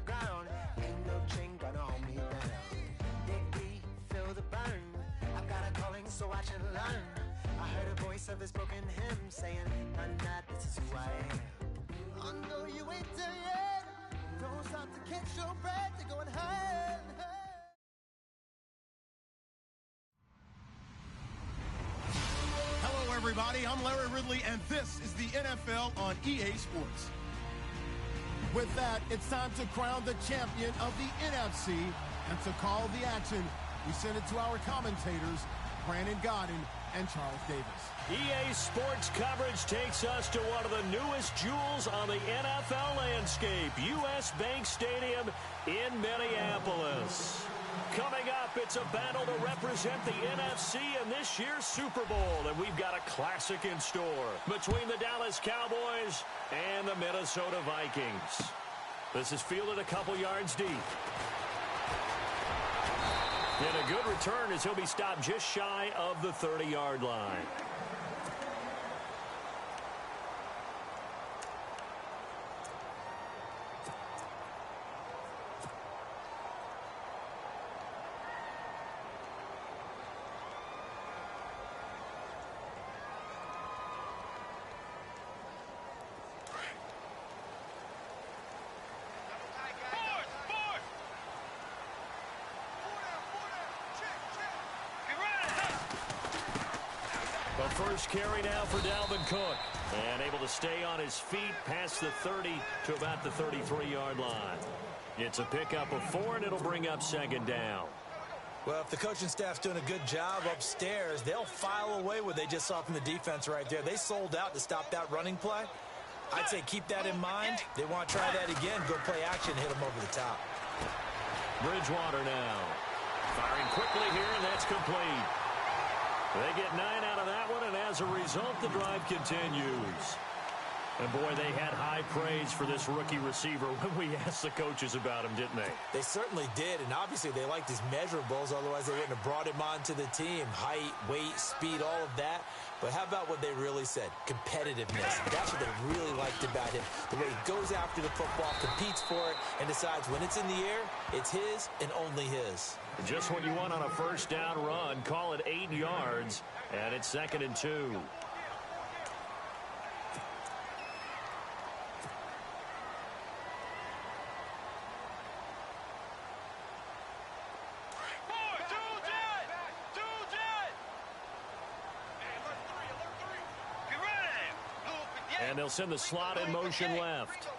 ground. Ain't no chain gonna hold me down. Dig deep, feel the burn. I've got a calling, so I should learn. I heard a voice of this broken hymn saying, "None that this is who I am." I know you ain't there yet. Don't stop to catch your breath. You're going higher and higher. Hello, everybody. I'm Larry Ridley, and this is the NFL on EA Sports. With that, it's time to crown the champion of the NFC, and to call the action, we send it to our commentators, Brandon Godden and Charles Davis. EA Sports coverage takes us to one of the newest jewels on the NFL landscape, US Bank Stadium in Minneapolis. Coming up, it's a battle to represent the NFC in this year's Super Bowl, and we've got a classic in store between the Dallas Cowboys and the Minnesota Vikings. This is fielded a couple yards deep. And a good return as he'll be stopped just shy of the 30-yard line. The first carry now for Dalvin Cook. And able to stay on his feet past the 30 to about the 33-yard line. It's a pickup of 4, and it'll bring up second down. Well, if the coaching staff's doing a good job upstairs, they'll file away what they just saw from the defense right there. They sold out to stop that running play. I'd say keep that in mind. They want to try that again. Go play action, hit them over the top. Bridgewater now. Firing quickly here, and that's complete. They get 9 out of that one, and as a result, the drive continues. And, boy, they had high praise for this rookie receiver when we asked the coaches about him, didn't they? They certainly did, and obviously they liked his measurables. Otherwise, they wouldn't have brought him onto the team. Height, weight, speed, all of that. But how about what they really said? Competitiveness. That's what they really liked about him. The way he goes after the football, competes for it, and decides when it's in the air, it's his and only his. Just what you want on a first down run. Call it 8 yards, and it's 2nd and 2. And they'll send the slot in motion left.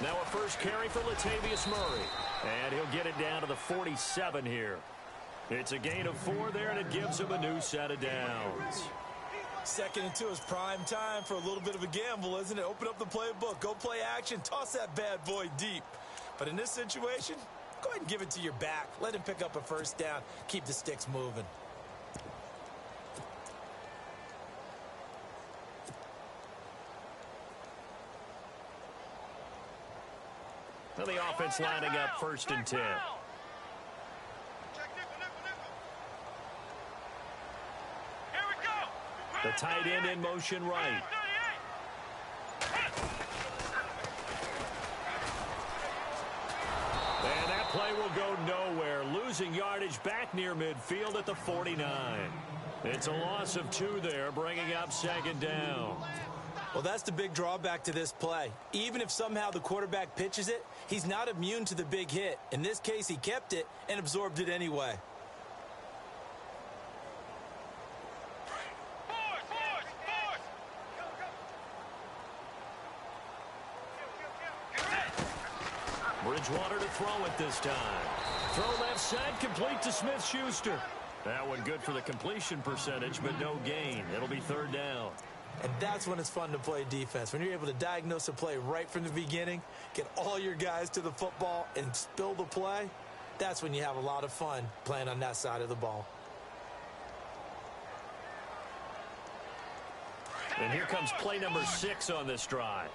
Now a first carry for Latavius Murray. And he'll get it down to the 47 here. It's a gain of 4 there, and it gives him a new set of downs. 2nd and 2 is prime time for a little bit of a gamble, isn't it? Open up the playbook. Go play action. Toss that bad boy deep. But in this situation, go ahead and give it to your back. Let him pick up a first down. Keep the sticks moving. Now the offense lining up 1st and 10. The tight end in motion right. And that play will go nowhere. Losing yardage back near midfield at the 49. It's a loss of 2 there, bringing up 2nd down. Well, that's the big drawback to this play. Even if somehow the quarterback pitches it, he's not immune to the big hit. In this case, he kept it and absorbed it anyway. Bridgewater to throw it this time. Throw left side, complete to Smith-Schuster. That one good for the completion percentage, but no gain. It'll be 3rd down. And that's when it's fun to play defense. When you're able to diagnose a play right from the beginning, get all your guys to the football, and spill the play, that's when you have a lot of fun playing on that side of the ball. And here comes play number 6 on this drive.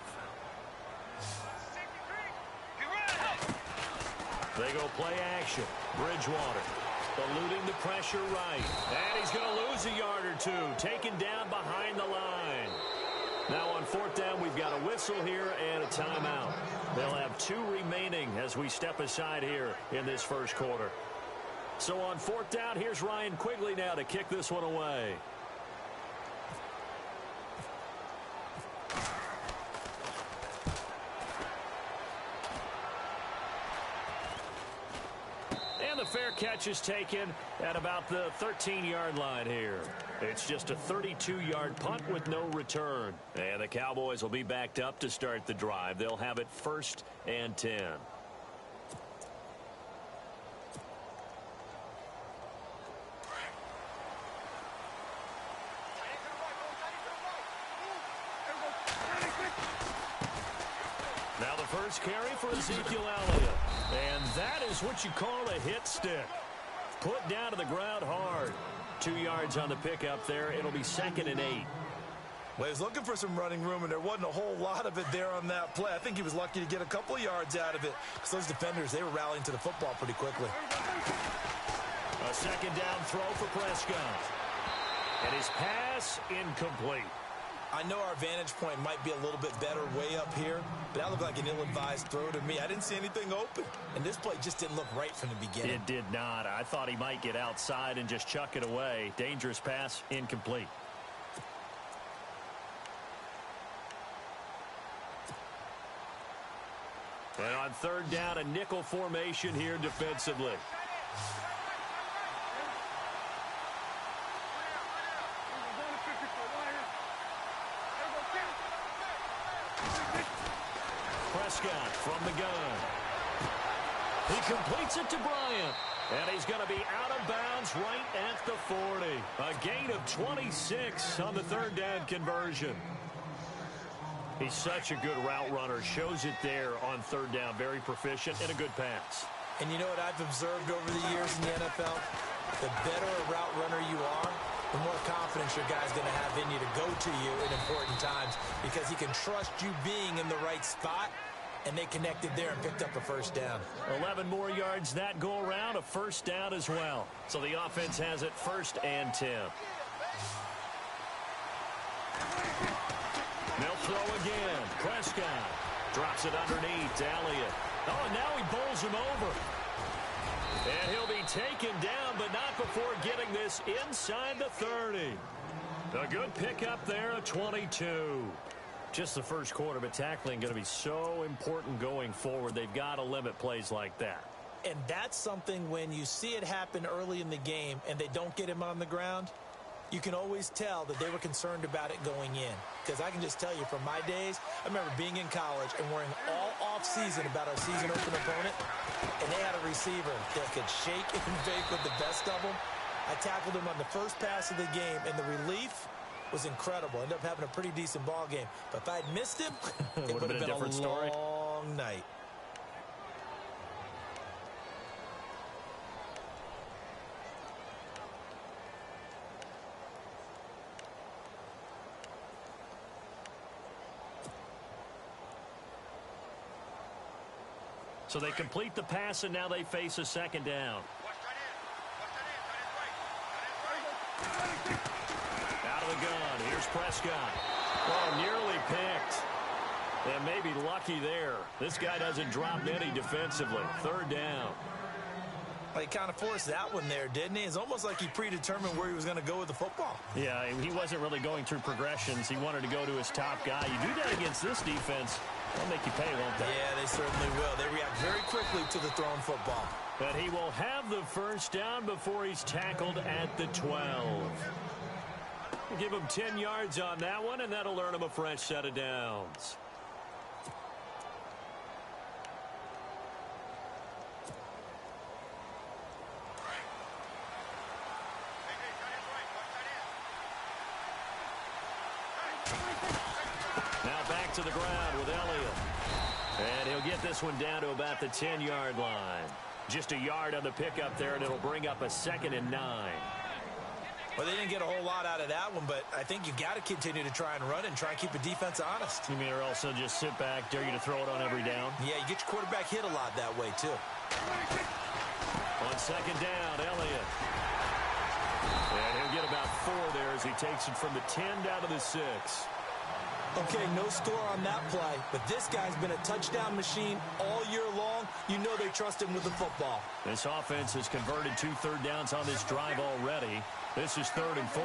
They go play action. Bridgewater eluding the pressure right. And he's going to lose a yard or 2. Taken down behind the line. Now on fourth down, we've got a whistle here and a timeout. They'll have 2 remaining as we step aside here in this first quarter. So on fourth down, here's Ryan Quigley now to kick this one away. And the fair catch is taken at about the 13-yard line here. It's just a 32-yard punt with no return. And the Cowboys will be backed up to start the drive. They'll have it 1st and 10. Now the first carry for Ezekiel Elliott. And that is what you call a hit stick. Put down to the ground hard. 2 yards on the pickup there. It'll be 2nd and 8. Well, he was looking for some running room, and there wasn't a whole lot of it there on that play. I think he was lucky to get a couple of yards out of it because those defenders, they were rallying to the football pretty quickly. A 2nd down throw for Prescott. And his pass incomplete. I know our vantage point might be a little bit better way up here, but that looked like an ill-advised throw to me. I didn't see anything open, and this play just didn't look right from the beginning. It did not. I thought he might get outside and just chuck it away. Dangerous pass, incomplete. And on 3rd down, a nickel formation here defensively. Prescott from the gun. He completes it to Bryant. And he's going to be out of bounds right at the 40. A gain of 26 on the 3rd down conversion. He's such a good route runner. Shows it there on 3rd down. Very proficient and a good pass. And you know what I've observed over the years in the NFL? The better a route runner you are, the more confidence your guy's going to have in you to go to you in important times because he can trust you being in the right spot, and they connected there and picked up a 1st down. 11 more yards that go around, a 1st down as well. So the offense has it 1st and 10. They'll throw again. Prescott drops it underneath to Elliott. Oh, and now he bowls him over. And he'll be taken down, but not before getting this inside the 30. A good pickup there, a 22. Just the first quarter, but tackling going to be so important going forward. They've got to limit plays like that. And that's something when you see it happen early in the game and they don't get him on the ground, you can always tell that they were concerned about it going in. Because I can just tell you from my days, I remember being in college and worrying all off-season about our season open opponent, and they had a receiver that could shake and bake with the best of them. I tackled him on the first pass of the game, and the relief was incredible. Ended up having a pretty decent ball game. But if I had missed him, it would have been a different story. Long night. So they complete the pass, and now they face a 2nd down. Out of the gun. Here's Prescott. Oh, nearly picked. And maybe lucky there. This guy doesn't drop many defensively. 3rd down. Well, he kind of forced that one there, didn't he? It's almost like he predetermined where he was going to go with the football. Yeah, he wasn't really going through progressions. He wanted to go to his top guy. You do that against this defense, they'll make you pay, won't they? Yeah, they certainly will. They react very quickly to the thrown football. But he will have the 1st down before he's tackled at the 12. We'll give him 10 yards on that one, and that'll earn him a fresh set of downs. Now back to the ground with Elliott. And he'll get this one down to about the 10-yard line. Just a yard on the pickup there, and it'll bring up a 2nd and 9. Well, they didn't get a whole lot out of that one, but I think you've got to continue to try and run and try and keep the defense honest. You mean or also just sit back, dare you to throw it on every down? Yeah, you get your quarterback hit a lot that way, too. On 2nd down, Elliott. And he'll get about 4 there as he takes it from the 10 down to the 6. Okay, no score on that play, but this guy's been a touchdown machine all year long. You know they trust him with the football. This offense has converted 2 third downs on this drive already. This is 3rd and 4.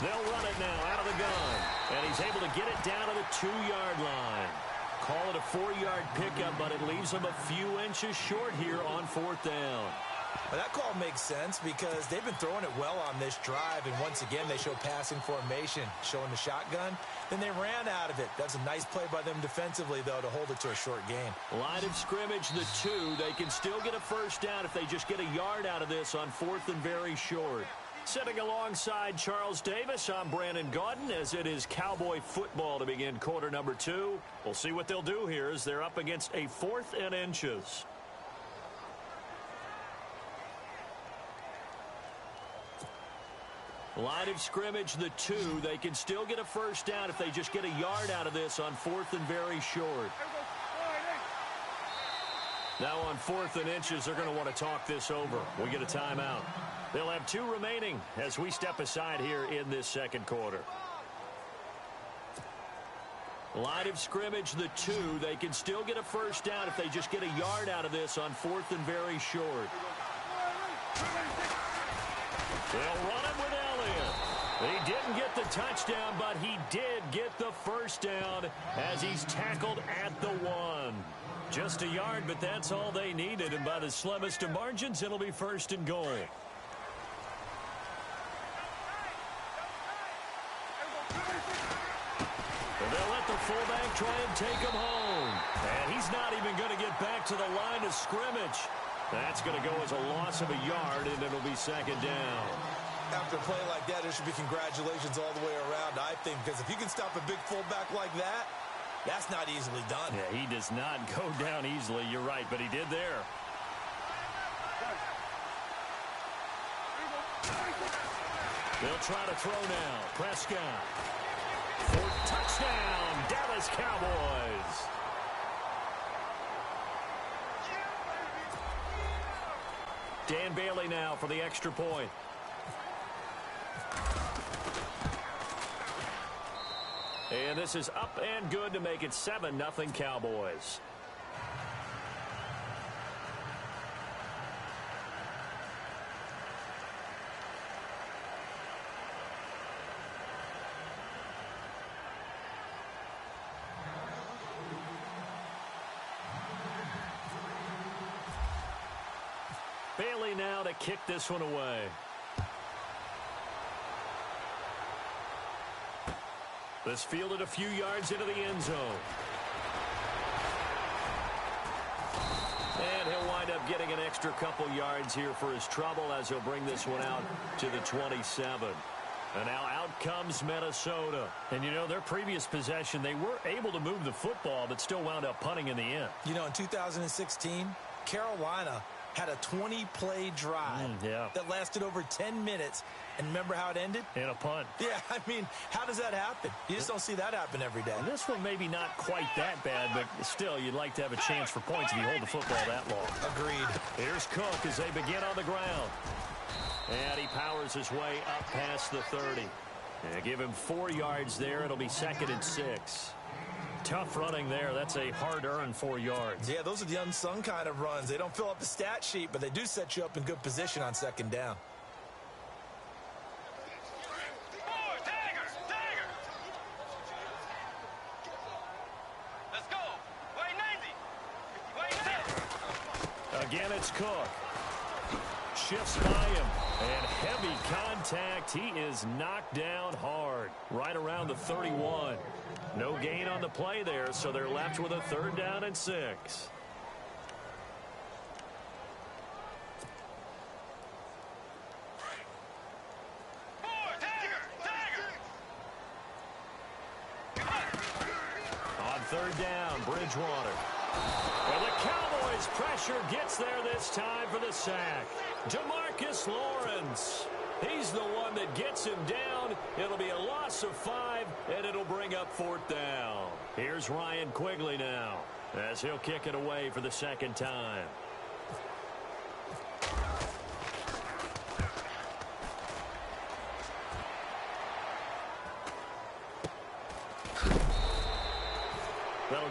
They'll run it now out of the gun, and he's able to get it down to the 2-yard line. Call it a 4-yard pickup, but it leaves him a few inches short here on 4th down. Well, that call makes sense because they've been throwing it well on this drive, and once again they show passing formation, showing the shotgun. Then they ran out of it. That's a nice play by them defensively, though, to hold it to a short gain. Line of scrimmage, the 2. They can still get a first down if they just get a yard out of this on 4th and very short. Sitting alongside Charles Davis, I'm Brandon Gaudin, as it is Cowboy football to begin quarter number 2. We'll see what they'll do here as they're up against a 4th and inches. Line of scrimmage, the 2. They can still get a first down if they just get a yard out of this on 4th and very short. Now on 4th and inches, they're going to want to talk this over. We get a timeout. They'll have 2 remaining as we step aside here in this second quarter. Line of scrimmage, the 2. They can still get a first down if they just get a yard out of this on 4th and very short. They'll run it with Elliott. He didn't get the touchdown, but he did get the first down as he's tackled at the 1. Just a yard, but that's all they needed, and by the slimmest of margins, it'll be 1st and goal. They'll let the fullback try and take him home. And he's not even going to get back to the line of scrimmage. That's going to go as a loss of a yard, and it'll be 2nd down. After a play like that, there should be congratulations all the way around, I think, because if you can stop a big fullback like that, that's not easily done. Yeah, he does not go down easily. You're right, but he did there. They'll try to throw now. Prescott. For touchdown, Dallas Cowboys. Dan Bailey now for the extra point. And this is up and good to make it 7-0 Cowboys. Bailey now to kick this one away. This fielded a few yards into the end zone. And he'll wind up getting an extra couple yards here for his trouble as he'll bring this one out to the 27. And now out comes Minnesota. And, you know, their previous possession, they were able to move the football but still wound up punting in the end. You know, in 2016, Carolina had a 20-play drive that lasted over 10 minutes. And remember how it ended? In a punt. Yeah, I mean, how does that happen? You just don't see that happen every day. And this one maybe not quite that bad, but still, you'd like to have a chance for points if you hold the football that long. Agreed. Here's Cook as they begin on the ground. And he powers his way up past the 30. And give him 4 yards there. It'll be 2nd and 6. Tough running there. That's a hard-earned 4 yards. Yeah, those are the unsung kind of runs. They don't fill up the stat sheet, but they do set you up in good position on 2nd down. Let's go. Wait, 90. Again, it's Cook. Shifts by him. And heavy contact. He is knocked down hard. Right around the 31. No gain on the play there, so they're left with a 3rd down and 6. On 3rd down, Bridgewater. And the Cowboys' pressure gets there this time for the sack. DeMarcus Lawrence. He's the one that gets him down. It'll be a loss of 5, and it'll bring up 4th down. Here's Ryan Quigley now as he'll kick it away for the 2nd time.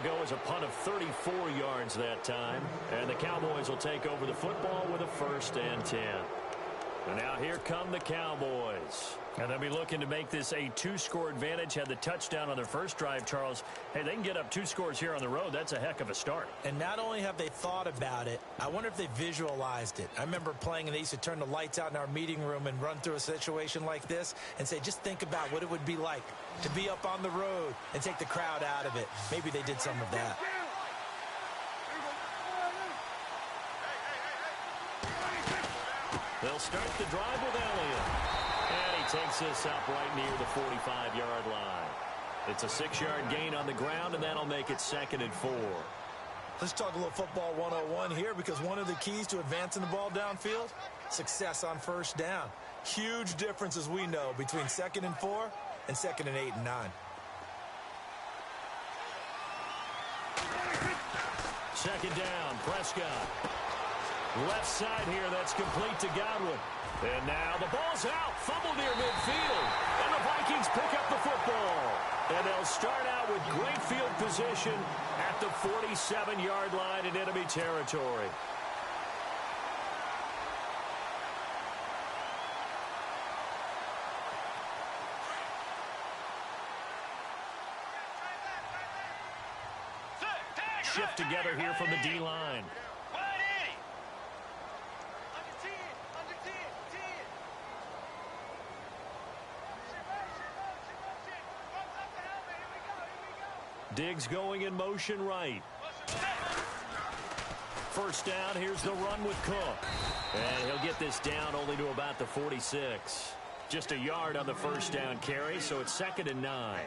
go as a punt of 34 yards that time. And the Cowboys will take over the football with a 1st and 10. And now here come the Cowboys. And they'll be looking to make this a 2-score advantage. Had the touchdown on their first drive, Charles. Hey, they can get up 2 scores here on the road. That's a heck of a start. And not only have they thought about it, I wonder if they visualized it. I remember playing and they used to turn the lights out in our meeting room and run through a situation like this and say, just think about what it would be like to be up on the road and take the crowd out of it. Maybe they did some of that. They'll start the drive with Elliott. And he takes this up right near the 45-yard line. It's a 6-yard gain on the ground, and that'll make it 2nd and 4. Let's talk a little football 101 here, because one of the keys to advancing the ball downfield, success on 1st down. Huge difference, as we know, between 2nd and 4 and 2nd and 8 and 9. Second down, Prescott. Left side here, that's complete to Godwin. And now the ball's out, fumble near midfield. And the Vikings pick up the football. And they'll start out with great field position at the 47-yard line in enemy territory. Shift together here from the D-line. Diggs going in motion right. 1st down, here's the run with Cook. And he'll get this down only to about the 46. Just a yard on the 1st down carry, so it's 2nd and 9.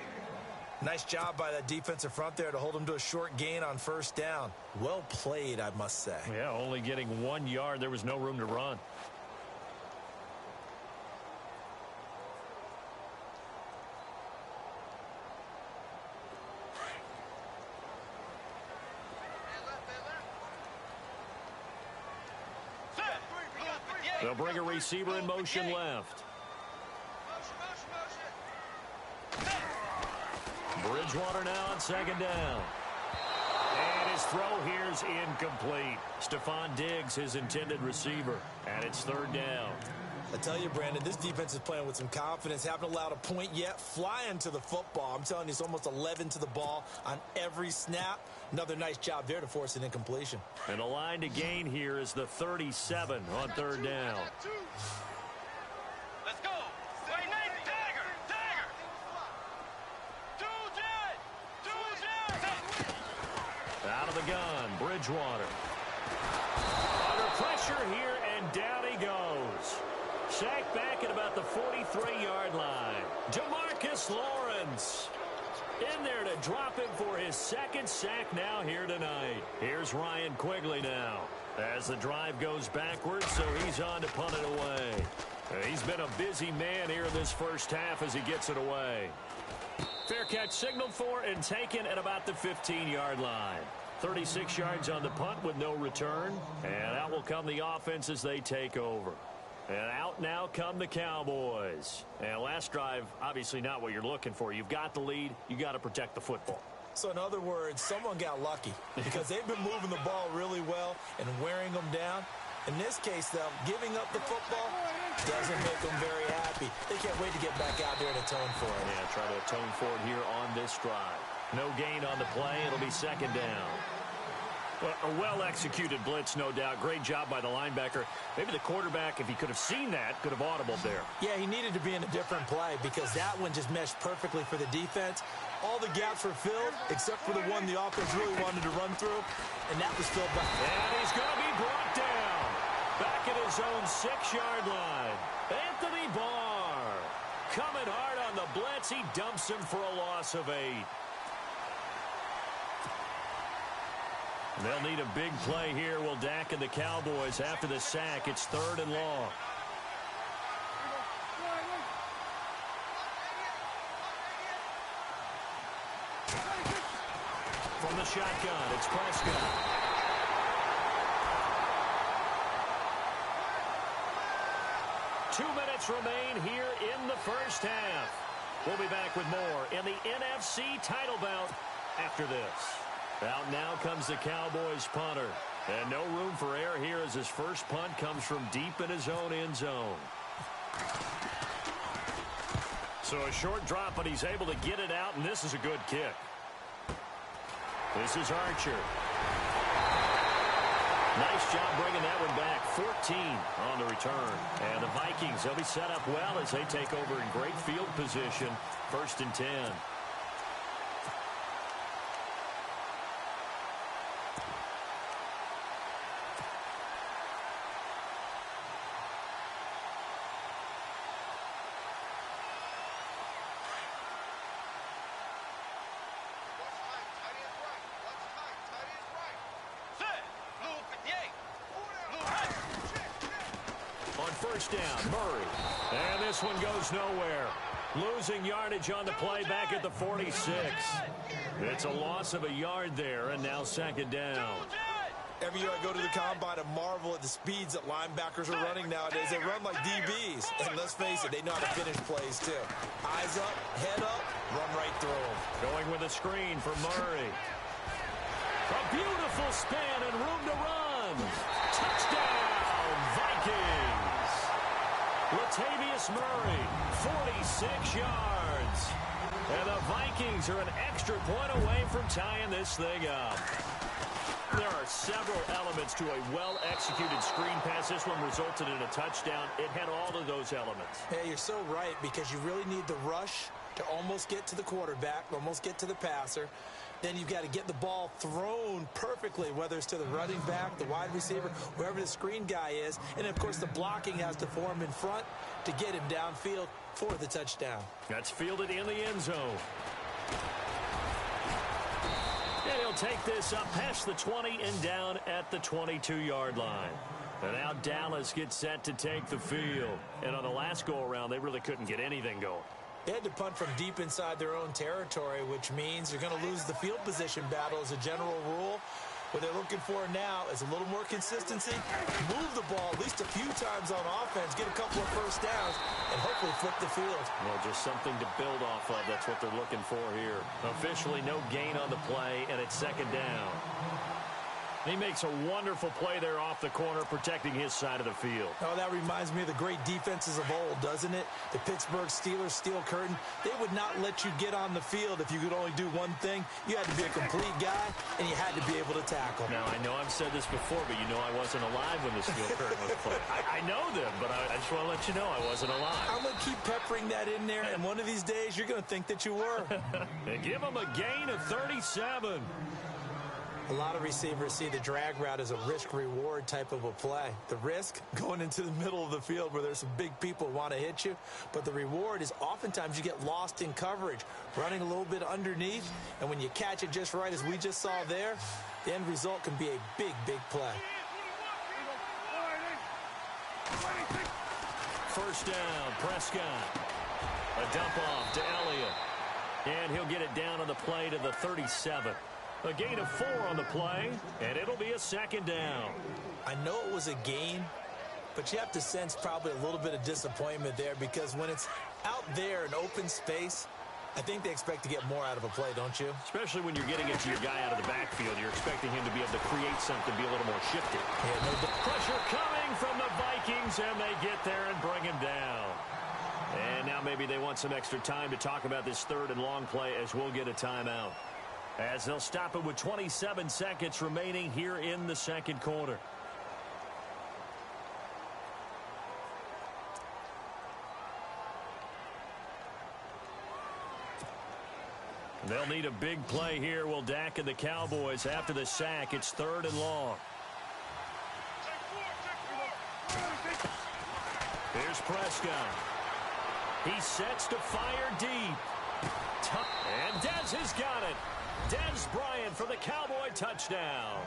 Nice job by that defensive front there to hold him to a short gain on 1st down. Well played, I must say. Yeah, only getting 1 yard. There was no room to run. They'll bring a receiver in motion left. Bridgewater now on 2nd down. And his throw here's incomplete. Stephon Diggs, his intended receiver. And it's 3rd down. I tell you, Brandon, this defense is playing with some confidence. Haven't allowed a point yet. Flying to the football. I'm telling you, it's almost 11 to the ball on every snap. Another nice job there to force an incompletion. And the line to gain here is the 37 on 3rd down. Let's go. Out of the gun, Bridgewater. Under pressure here, and down he goes. Sacked back at about the 43-yard line. DeMarcus Lawrence in there to drop him for his 2nd sack now here tonight. Here's Ryan Quigley now as the drive goes backwards, so he's on to punt it away. He's been a busy man here in this 1st half as he gets it away. Fair catch signaled for and taken at about the 15-yard line. 36 yards on the punt with no return. And out will come the offense as they take over. And out now come the Cowboys. And last drive, obviously not what you're looking for. You've got the lead. You got to protect the football. So in other words, someone got lucky because they've been moving the ball really well and wearing them down. In this case, though, giving up the football doesn't make them very happy. They can't wait to get back out there and atone for it. Yeah, try to atone for it here on this drive. No gain on the play. It'll be 2nd down. Well, a well-executed blitz, no doubt. Great job by the linebacker. Maybe the quarterback, if he could have seen that, could have audibled there. Yeah, he needed to be in a different play because that one just meshed perfectly for the defense. All the gaps were filled except for the one the offense really wanted to run through, and that was filled by... And he's going to be brought down. Back at his own 6-yard line. Anthony Barr coming hard on the blitz. He dumps him for a loss of 8. They'll need a big play here. Will Dak and the Cowboys after the sack. It's 3rd and long. From the shotgun, it's Prescott. Two minutes remain here in the 1st half. We'll be back with more in the NFC title bout after this. Out now comes the Cowboys punter. And no room for error here as his first punt comes from deep in his own end zone. So a short drop, but he's able to get it out, and this is a good kick. This is Archer. Nice job bringing that one back. 14 on the return. And the Vikings, they'll be set up well as they take over in great field position. 1st and 10. First down, Murray. And this one goes nowhere. Losing yardage on the play back at the 46. It's a loss of a yard there, and now 2nd down. Every year I go to the combine and marvel at the speeds that linebackers are running nowadays. They run like DBs. And let's face it, they know how to finish plays too. Eyes up, head up, run right through them. Going with a screen for Murray. A beautiful spin and room to run. Touchdown, Vikings. Latavius Murray, 46 yards. And the Vikings are an extra point away from tying this thing up. There are several elements to a well-executed screen pass. This one resulted in a touchdown. It had all of those elements. Yeah, you're so right, because you really need the rush to almost get to the quarterback, almost get to the passer. Then you've got to get the ball thrown perfectly, whether it's to the running back, the wide receiver, wherever the screen guy is. And, of course, the blocking has to form in front to get him downfield for the touchdown. That's fielded in the end zone. And he'll take this up past the 20 and down at the 22-yard line. And now Dallas gets set to take the field. And on the last go-around, they really couldn't get anything going. They had to punt from deep inside their own territory, which means you're going to lose the field position battle as a general rule. What they're looking for now is a little more consistency, move the ball at least a few times on offense, get a couple of first downs, and hopefully flip the field. Well, just something to build off of. That's what they're looking for here. Officially no gain on the play, and it's 2nd down. He makes a wonderful play there off the corner, protecting his side of the field. Oh, that reminds me of the great defenses of old, doesn't it? The Pittsburgh Steelers, Steel Curtain, they would not let you get on the field if you could only do one thing. You had to be a complete guy, and you had to be able to tackle. Now, I know I've said this before, but you know I wasn't alive when the Steel Curtain was played. I know them, but I just want to let you know I wasn't alive. I'm going to keep peppering that in there, and one of these days you're going to think that you were. And give them a gain of 37. A lot of receivers see the drag route as a risk-reward type of a play. The risk, going into the middle of the field where there's some big people who want to hit you. But the reward is oftentimes you get lost in coverage, running a little bit underneath. And when you catch it just right, as we just saw there, the end result can be a big, big play. First down, Prescott. A dump off to Elliott. And he'll get it down on the play to the 37. A gain of 4 on the play, and it'll be a 2nd down. I know it was a gain, but you have to sense probably a little bit of disappointment there, because when it's out there in open space, I think they expect to get more out of a play, don't you? Especially when you're getting it to your guy out of the backfield. You're expecting him to be able to create something, be a little more shifty. Yeah, no pressure coming from the Vikings, and they get there and bring him down. And now maybe they want some extra time to talk about this 3rd and long play, as we'll get a timeout. As they'll stop it with 27 seconds remaining here in the 2nd quarter. They'll need a big play here. Will Dak and the Cowboys after the sack. It's 3rd and long. Here's Prescott. He sets to fire deep. And Dez has got it. Dez Bryant for the Cowboy touchdown.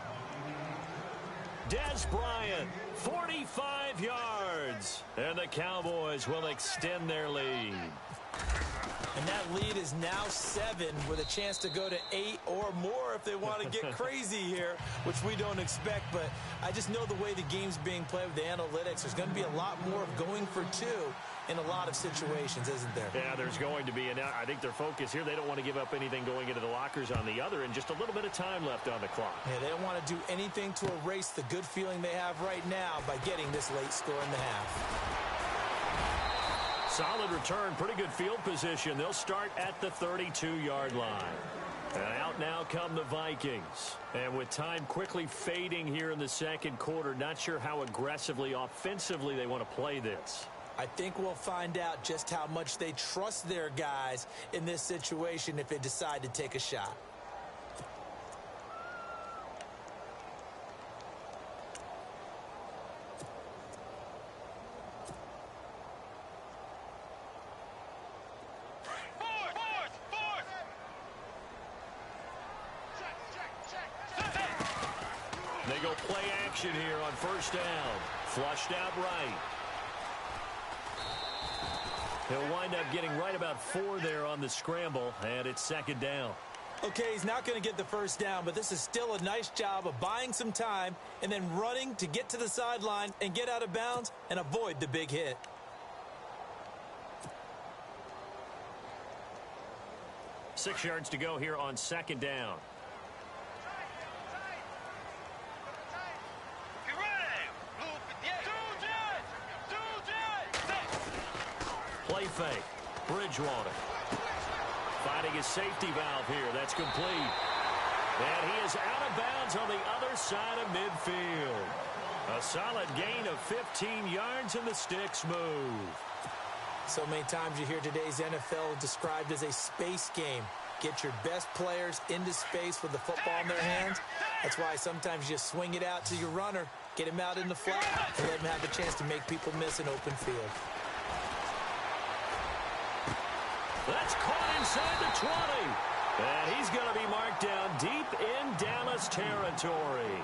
Dez Bryant, 45 yards. And the Cowboys will extend their lead. And that lead is now 7 with a chance to go to 8 or more if they want to get crazy here, which we don't expect. But I just know the way the game's being played with the analytics, there's going to be a lot more of going for 2 in a lot of situations, isn't there? Yeah, there's going to be. And I think their focus here, they don't want to give up anything going into the lockers on the other, and just a little bit of time left on the clock. Yeah, they don't want to do anything to erase the good feeling they have right now by getting this late score in the half. Solid return, pretty good field position. They'll start at the 32-yard line. And out now come the Vikings. And with time quickly fading here in the second quarter, not sure how aggressively, offensively they want to play this. I think we'll find out just how much they trust their guys in this situation if they decide to take a shot. They go play action here on first down. Flushed out right. He'll wind up getting right about 4 there on the scramble, and it's second down. Okay, he's not going to get the first down, but this is still a nice job of buying some time and then running to get to the sideline and get out of bounds and avoid the big hit. Six yards to go here on second down. Play fake. Bridgewater. Finding his safety valve here. That's complete. And he is out of bounds on the other side of midfield. A solid gain of 15 yards and the sticks move. So many times you hear today's NFL described as a space game. Get your best players into space with the football in their hands. That's why sometimes you swing it out to your runner, get him out in the flat, and let him have a chance to make people miss an open field. That's caught inside the 20. And he's going to be marked down deep in Dallas territory.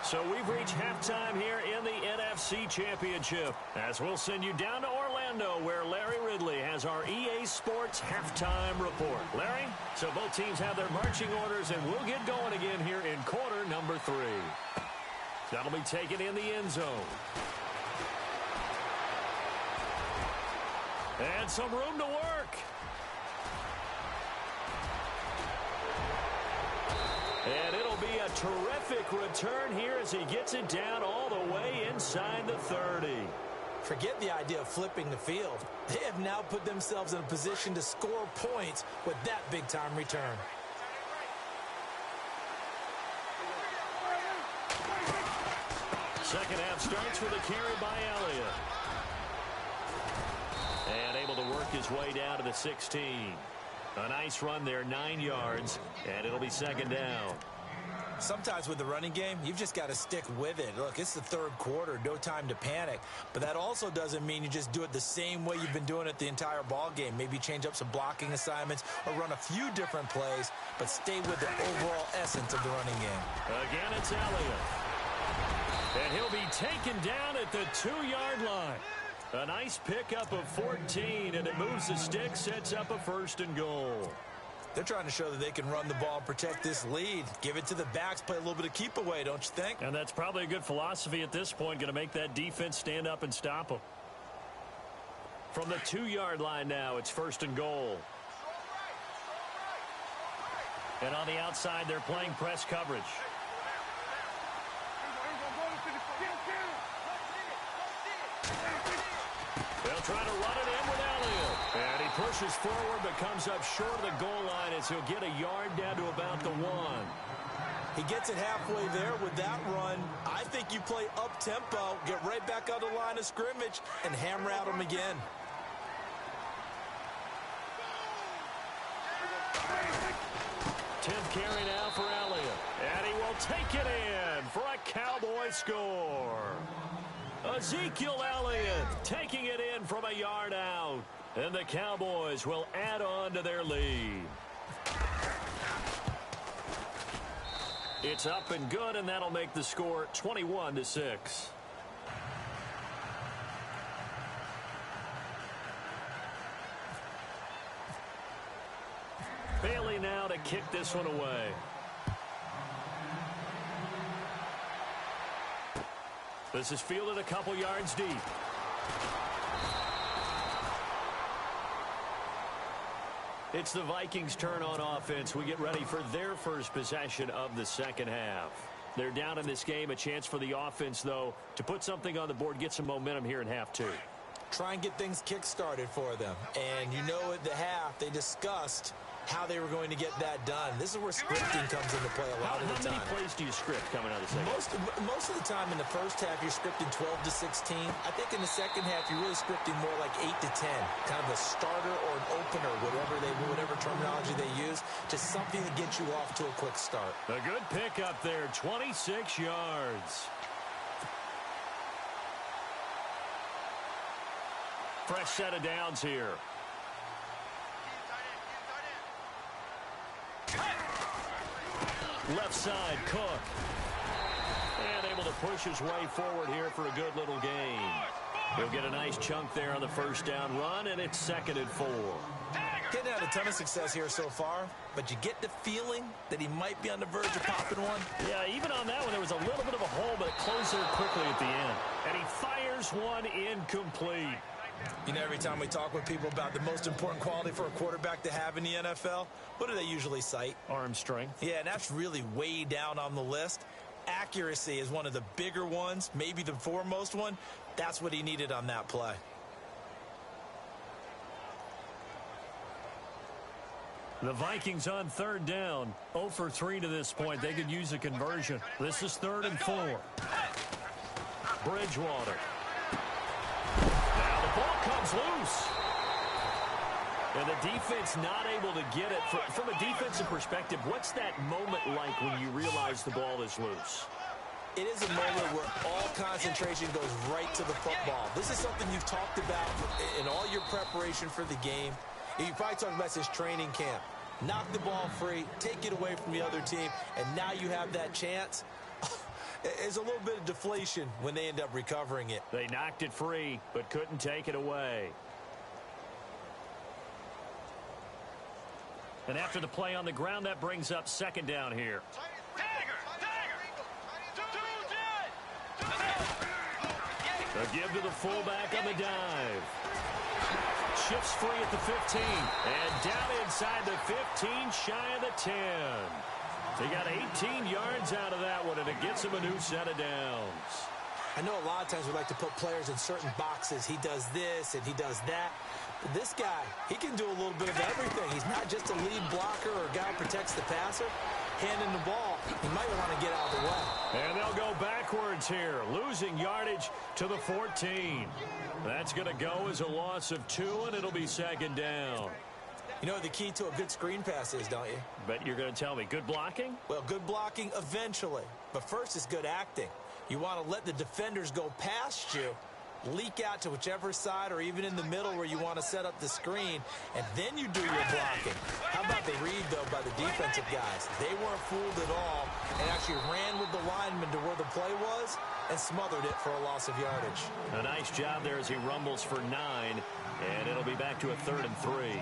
So we've reached halftime here in the NFC Championship, as we'll send you down to Orlando, where Larry Ridley has our EA Sports halftime report. Larry, so both teams have their marching orders, and we'll get going again here in quarter number 3. That'll be taken in the end zone. And some room to work. And it'll be a terrific return here as he gets it down all the way inside the 30. Forget the idea of flipping the field. They have now put themselves in a position to score points with that big-time return. Second half starts with a carry by Elliott. And able to work his way down to the 16. A nice run there, 9 yards, and it'll be second down. Sometimes with the running game, you've just got to stick with it. Look, it's the third quarter, no time to panic. But that also doesn't mean you just do it the same way you've been doing it the entire ball game. Maybe change up some blocking assignments or run a few different plays, but stay with the overall essence of the running game. Again, it's Elliott. And he'll be taken down at the 2-yard line. A nice pickup of 14, and it moves the stick, sets up a first and goal. They're trying to show that they can run the ball and protect this lead. Give it to the backs, play a little bit of keep away, don't you think? And that's probably a good philosophy at this point, going to make that defense stand up and stop them. From the 2-yard line now, it's first and goal. And on the outside, they're playing press coverage. They'll try to run it in with Elliott. And he pushes forward but comes up short of the goal line as he'll get a yard down to about the 1. He gets it halfway there with that run. I think you play up-tempo, get right back on the line of scrimmage, and hammer out him again. Tenth carry now for Elliott. And he will take it in for a Cowboy score. Ezekiel Elliott taking it in from a yard out. And the Cowboys will add on to their lead. It's up and good, and that'll make the score 21-6. Bailey now to kick this one away. This is fielded a couple yards deep. It's the Vikings' turn on offense. We get ready for their first possession of the second half. They're down in this game. A chance for the offense, though, to put something on the board, get some momentum here in half two. Try and get things kick-started for them. And you know at the half, they discussed how they were going to get that done. This is where scripting comes into play a lot of the time. How many plays do you script coming out of the second? Most of the time in the first half, you're scripting 12 to 16. I think in the second half, you're really scripting more like 8 to 10. Kind of a starter or an opener, whatever terminology they use, just something to get you off to a quick start. A good pickup there, 26 yards. Fresh set of downs here. Left side, Cook. And able to push his way forward here for a good little gain. He'll get a nice chunk there on the first down run, and it's 2nd and 4. Getting out a ton of success here so far, but you get the feeling that he might be on the verge of popping one. Yeah, even on that one, there was a little bit of a hole, but it closed there quickly at the end. And he fires one incomplete. You know, every time we talk with people about the most important quality for a quarterback to have in the NFL, what do they usually cite? Arm strength. Yeah, and that's really way down on the list. Accuracy is one of the bigger ones, maybe the foremost one. That's what he needed on that play. The Vikings on 3rd down. 0 for 3 to this point. They could use a conversion. This is 3rd and 4. Bridgewater. Now the ball comes loose. And the defense not able to get it. From a defensive perspective, what's that moment like when you realize the ball is loose? It is a moment where all concentration goes right to the football. This is something you've talked about in all your preparation for the game. You probably talked about since training camp. Knock the ball free, take it away from the other team, and now you have that chance. There's a little bit of deflation when they end up recovering it. They knocked it free, but couldn't take it away. And after the play on the ground, that brings up 2nd down here. A give to the fullback on the dive. Shifts free at the 15. And down inside the 15, shy of the 10. They got 18 yards out of that one, and it gets him a new set of downs. I know a lot of times we like to put players in certain boxes. He does this and he does that. But this guy, he can do a little bit of everything. He's not just a lead blocker or a guy who protects the passer. Handing the ball, he might want to get out of the way. And they'll go backwards here, losing yardage to the 14. That's going to go as a loss of 2, and it'll be 2nd down. You know what the key to a good screen pass is, don't you? Bet you're going to tell me. Good blocking? Well, good blocking eventually. But first is good acting. You want to let the defenders go past you, leak out to whichever side or even in the middle where you want to set up the screen, and then you do your blocking. How about the read, though, by the defensive guys? They weren't fooled at all and actually ran with the lineman to where the play was and smothered it for a loss of yardage. A nice job there as he rumbles for 9, and it'll be back to a 3rd and 3.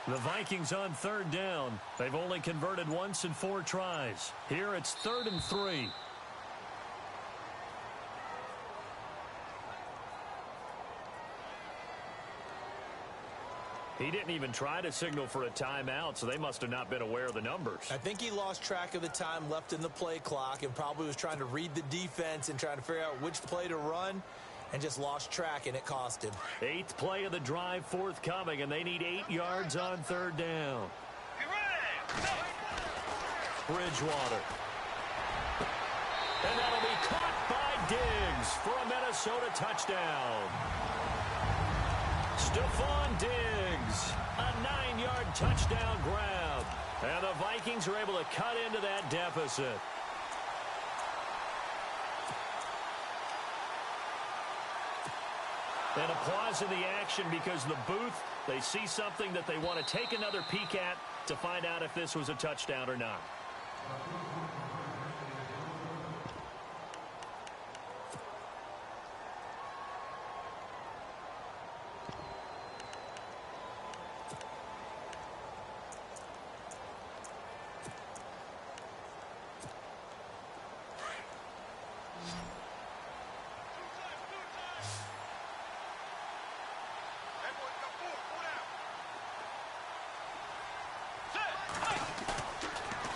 The Vikings on 3rd down. They've only converted once in 4 tries. Here it's 3rd and 3. He didn't even try to signal for a timeout, so they must have not been aware of the numbers. I think he lost track of the time left in the play clock and probably was trying to read the defense and trying to figure out which play to run, and just lost track, and it cost him. 8th play of the drive forthcoming, and they need 8 yards on 3rd down. Bridgewater. And that'll be caught by Diggs for a Minnesota touchdown. Stephon Diggs, a 9-yard touchdown grab. And the Vikings are able to cut into that deficit. And applause in the action because the booth, they see something that they want to take another peek at to find out if this was a touchdown or not.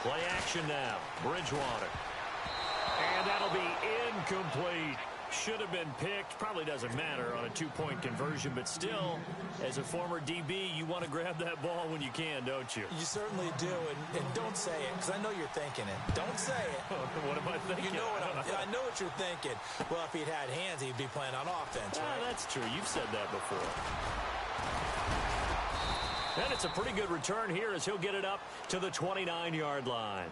Play action now. Bridgewater. And that'll be incomplete. Should have been picked. Probably doesn't matter on a two-point conversion, but still, as a former DB, you want to grab that ball when you can, don't you? You certainly do, and don't say it, because I know you're thinking it. Don't say it. What am I thinking? You know I know what you're thinking. Well, if he'd had hands, he'd be playing on offense, right? That's true. You've said that before. And it's a pretty good return here as he'll get it up to the 29-yard line.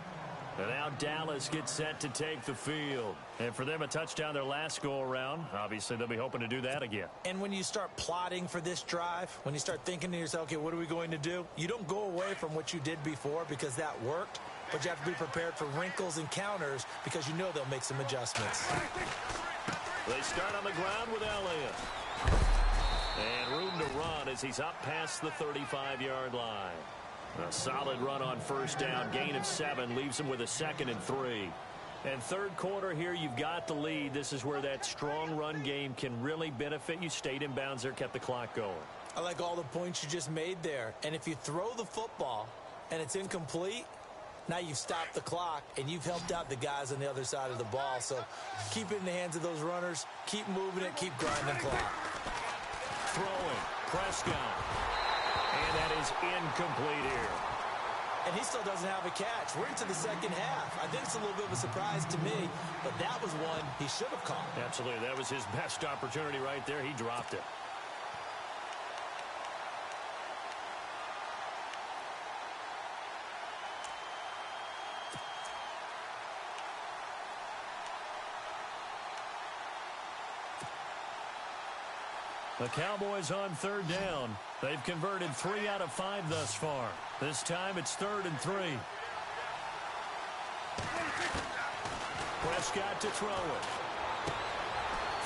And now Dallas gets set to take the field. And for them, a touchdown their last go-around. Obviously, they'll be hoping to do that again. And when you start plotting for this drive, when you start thinking to yourself, okay, what are we going to do? You don't go away from what you did before because that worked. But you have to be prepared for wrinkles and counters because you know they'll make some adjustments. They start on the ground with Elliott. And room to run as he's up past the 35-yard line. A solid run on first down. Gain of 7 leaves him with a 2nd and 3. And third quarter here, you've got the lead. This is where that strong run game can really benefit you. Stayed in bounds there, kept the clock going. I like all the points you just made there. And if you throw the football and it's incomplete, now you've stopped the clock and you've helped out the guys on the other side of the ball. So keep it in the hands of those runners. Keep moving it. Keep grinding clock. Throwing. Prescott. And that is incomplete here. And he still doesn't have a catch. We're into the second half. I think it's a little bit of a surprise to me, but that was one he should have caught. Absolutely. That was his best opportunity right there. He dropped it. The Cowboys on third down. They've converted 3 out of 5 thus far. This time it's 3rd and 3. Prescott to throw it.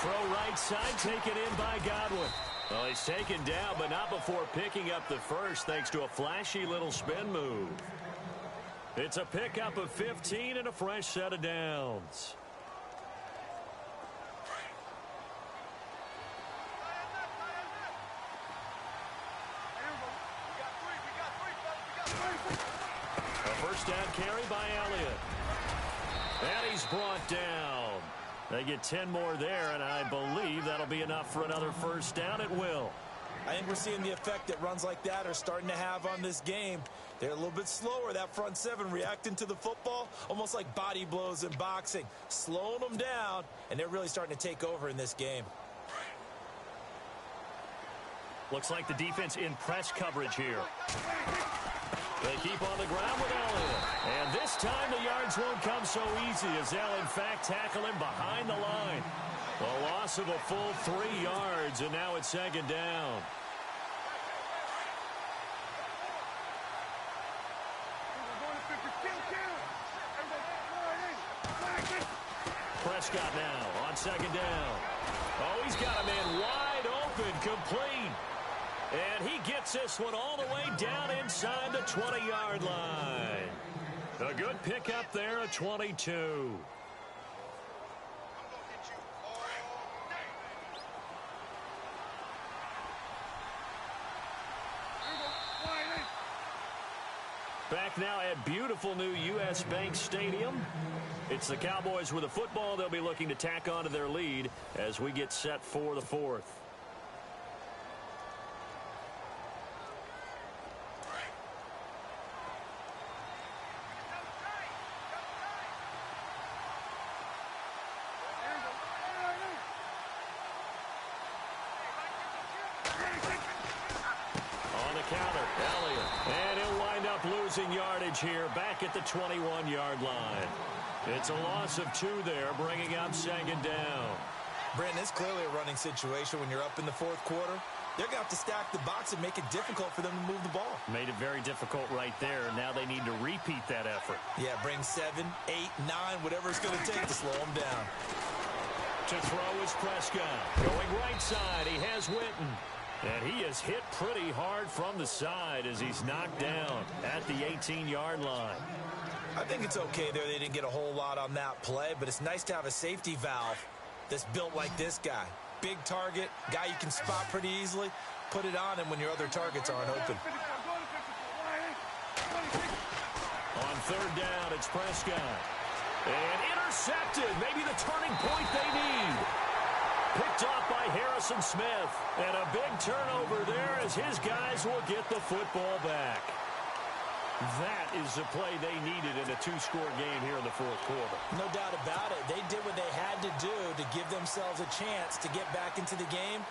Throw right side, taken in by Godwin. Well, he's taken down, but not before picking up the first thanks to a flashy little spin move. It's a pickup of 15 and a fresh set of downs. First down carry by Elliott. And he's brought down. They get 10 more there, and I believe that'll be enough for another first down. It will. I think we're seeing the effect that runs like that are starting to have on this game. They're a little bit slower, that front seven, reacting to the football, almost like body blows in boxing, slowing them down, and they're really starting to take over in this game. Looks like the defense in press coverage here. They keep on the ground with Elliott. And this time the yards won't come so easy as they'll, in fact, tackle him behind the line. A loss of a full 3 yards, and now it's 2nd down. Prescott now on 2nd down. Oh, he's got a man wide open, complete. And he gets this one all the way down inside the 20-yard line. A good pickup there at 22. Back now at beautiful new U.S. Bank Stadium. It's the Cowboys with the football. They'll be looking to tack on to their lead as we get set for the 4th. losing yardage here back at the 21-yard line. It's a loss of 2 there, bringing up 2nd down. Brandon, it's clearly a running situation when you're up in the 4th quarter. They're going to have to stack the box and make it difficult for them to move the ball. Made it very difficult right there. Now they need to repeat that effort. Yeah, bring 7, 8, 9, whatever it's going to take to slow them down. To throw is Prescott. Going right side, he has Witten. And he is hit pretty hard from the side as he's knocked down at the 18-yard line. I think it's okay there. They didn't get a whole lot on that play, but it's nice to have a safety valve that's built like this guy. Big target, guy you can spot pretty easily. Put it on him when your other targets aren't open. On 3rd down, it's Prescott. And intercepted. Maybe the turning point they need. Picked off by Harrison Smith. And a big turnover there as his guys will get the football back. That is the play they needed in a 2-score game here in the 4th quarter. No doubt about it. They did what they had to do to give themselves a chance to get back into the game.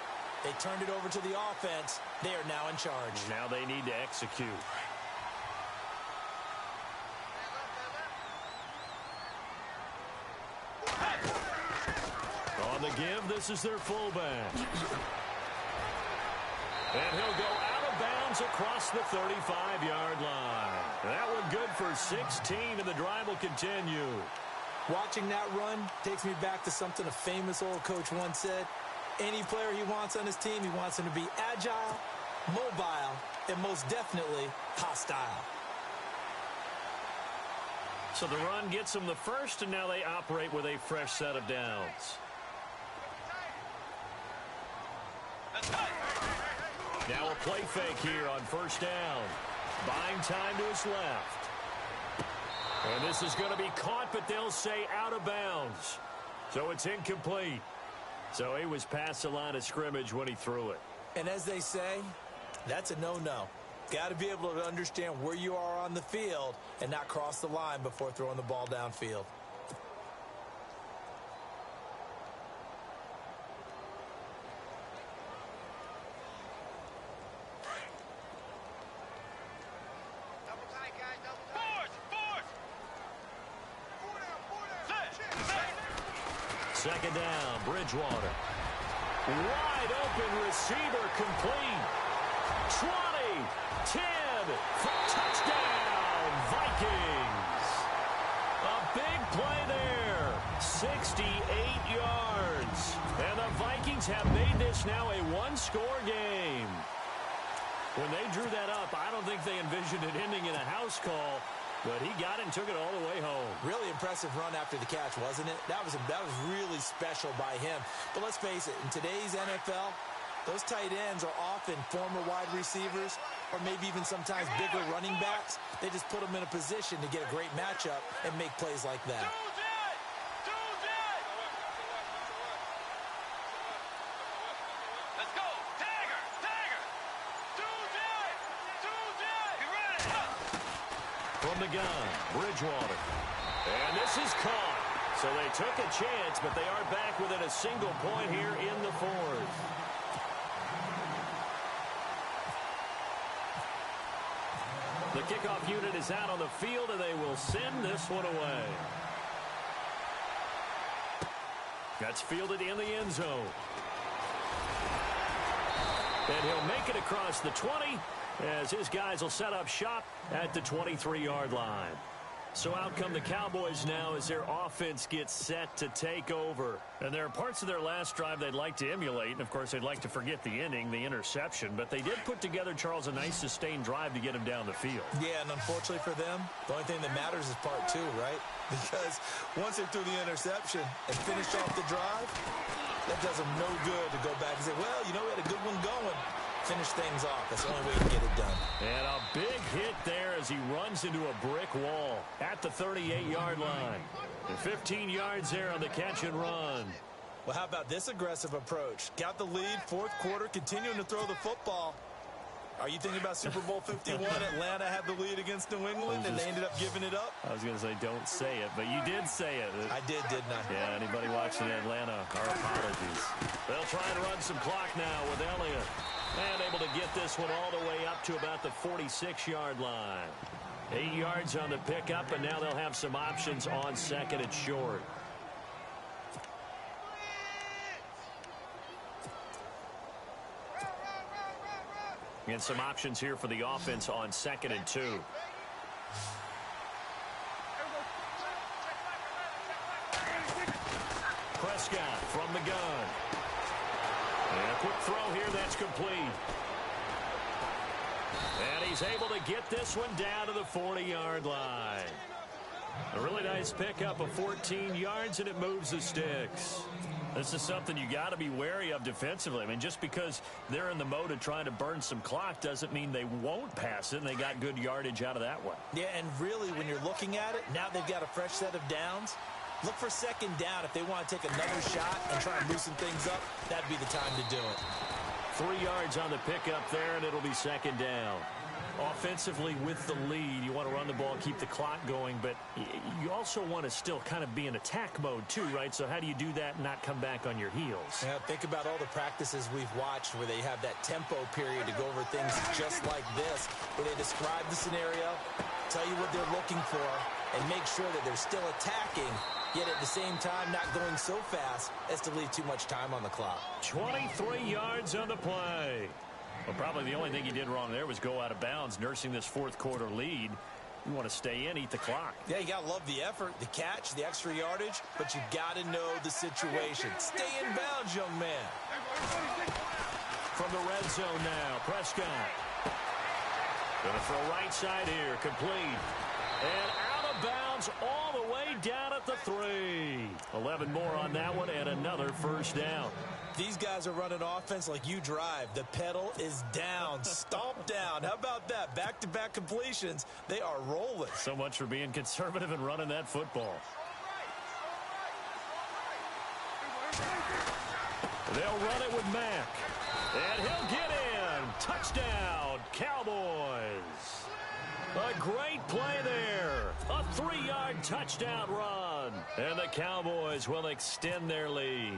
They turned it over to the offense. They are now in charge. Now they need to execute. On the give, this is their fullback. And he'll go out of bounds across the 35-yard line. That one good for 16, and the drive will continue. Watching that run takes me back to something a famous old coach once said. Any player he wants on his team, he wants him to be agile, mobile, and most definitely hostile. So the run gets them the first, and now they operate with a fresh set of downs. Now a play fake here on 1st down. Buying time to his left. And this is going to be caught, but they'll say out of bounds. So it's incomplete. So he was past the line of scrimmage when he threw it. And as they say, that's a no-no. Got to be able to understand where you are on the field and not cross the line before throwing the ball downfield. Second down, Bridgewater. Wide open receiver complete. 20, 10, touchdown, Vikings. A big play there, 68 yards. And the Vikings have made this now a 1-score game. When they drew that up, I don't think they envisioned it ending in a house call. But he got it and took it all the way home. Really impressive run after the catch, wasn't it? That was really special by him. But let's face it, in today's NFL, those tight ends are often former wide receivers or maybe even sometimes bigger running backs. They just put them in a position to get a great matchup and make plays like that. From the gun, Bridgewater. And this is caught. So they took a chance, but they are back within a single point here in the 4th. The kickoff unit is out on the field, and they will send this one away. That's fielded in the end zone. And he'll make it across the 20 as his guys will set up shop at the 23-yard line. So out come the Cowboys now as their offense gets set to take over. And there are parts of their last drive they'd like to emulate. And, of course, they'd like to forget the inning, the interception. But they did put together, Charles, a nice sustained drive to get him down the field. Yeah, and unfortunately for them, the only thing that matters is part 2, right? Because once they threw the interception and finished off the drive, that does them no good to go back and say, well, you know, we had a good one going. Finish things off. That's the only way to get it done. And a big hit there as he runs into a brick wall at the 38-yard line. And 15 yards there on the catch and run. Well, how about this aggressive approach? Got the lead, 4th quarter, continuing to throw the football. Are you thinking about Super Bowl 51? Atlanta had the lead against New England, and they ended up giving it up? I was going to say, don't say it, but you did say it. I did, didn't I? Yeah, anybody watching Atlanta, our apologies. They'll try and run some clock now with Elliott. And able to get this one all the way up to about the 46-yard line. 8 yards on the pickup, and now they'll have some options on second and short. And some options here for the offense on second and 2. Prescott from the gun. And a quick throw here that's complete. And he's able to get this one down to the 40-yard line. A really nice pickup of 14 yards, and it moves the sticks. This is something you got to be wary of defensively. I mean, just because they're in the mode of trying to burn some clock doesn't mean they won't pass it, and they got good yardage out of that one. Yeah, and really, when you're looking at it, now they've got a fresh set of downs. Look for second down if they want to take another shot and try and loosen things up. That'd be the time to do it. 3 yards on the pickup there, and it'll be second down. Offensively, with the lead, you want to run the ball, keep the clock going, but you also want to still kind of be in attack mode too, right? So how do you do that and not come back on your heels? Yeah, think about all the practices we've watched where they have that tempo period to go over things just like this, where they describe the scenario, tell you what they're looking for, and make sure that they're still attacking, yet at the same time not going so fast as to leave too much time on the clock. 23 yards on the play. Well, probably the only thing he did wrong there was go out of bounds, nursing this fourth quarter lead. You want to stay in, eat the clock. Yeah, you got to love the effort, the catch, the extra yardage, but you got to know the situation. Stay in bounds, young man. From the red zone now, Prescott. Going to throw right side here, complete. And out of bounds all the way down at the 3. 11 more on that one, and another first down. These guys are running offense like you drive. The pedal is down, stomp down. How about that? Back-to-back completions. They are rolling. So much for being conservative and running that football. They'll run it with Mack. And he'll get in. Touchdown, Cowboys. A great play there. A 3-yard touchdown run. And the Cowboys will extend their lead.